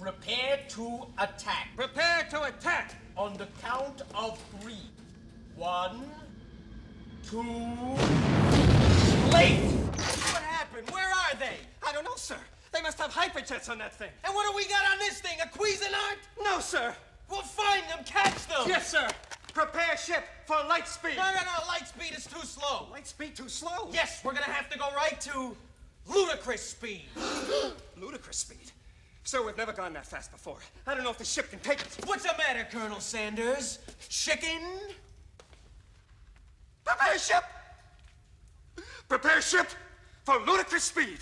Prepare to attack. Prepare to attack! On the count of 3. 1, 2... Late! What happened? Where are they? I don't know, sir. They must have hyperjets on that thing. And what do we got on this thing? A Cuisinart? No, sir. We'll find them, catch them! Yes, sir. Prepare ship for light speed. No, light speed is too slow. Light speed too slow? Yes, we're gonna have to go right to ludicrous speed. Ludicrous speed? Sir, we've never gone that fast before. I don't know if the ship can take it. What's the matter, Colonel Sanders? Chicken? Prepare ship! Prepare ship for ludicrous speed.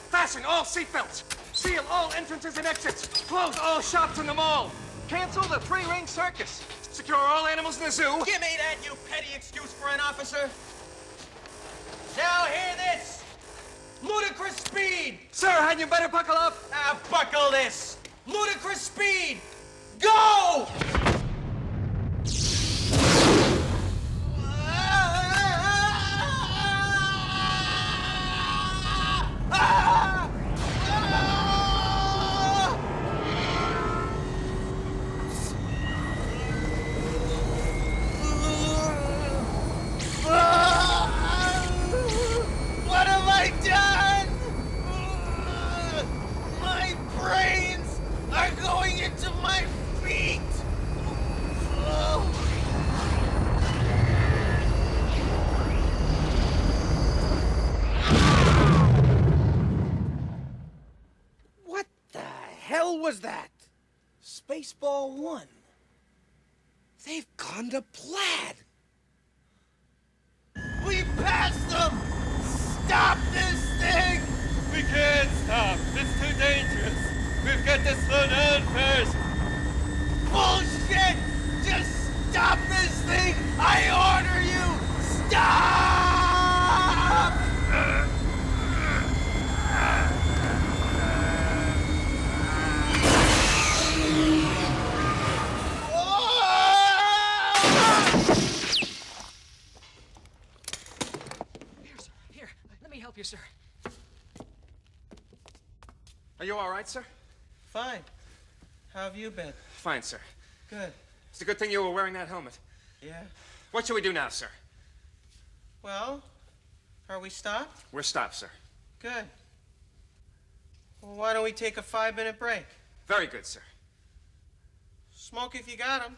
Fasten all seatbelts. Seal all entrances and exits. Close all shops in the mall. Cancel the three-ring circus. Secure all animals in the zoo. Give me that, you petty excuse for an officer. Now hear this. Ludicrous speed. Sir, hadn't you better buckle up? Now buckle this. Ludicrous speed. Go! What have I done? My brains are going into my feet. What the hell was that? Spaceball 1. They've gone to Plaid. We passed them! Stop this thing! We can't stop. It's too dangerous. We've got to slow down first. Bullshit! Just stop this thing! I order you! Stop! Here, let me help you, sir. Are you all right, sir? Fine. How have you been? Fine, sir. Good. It's a good thing you were wearing that helmet. Yeah. What should we do now, sir? Well, are we stopped? We're stopped, sir. Good. Well, why don't we take a 5-minute break? Very good, sir. Smoke if you got 'em.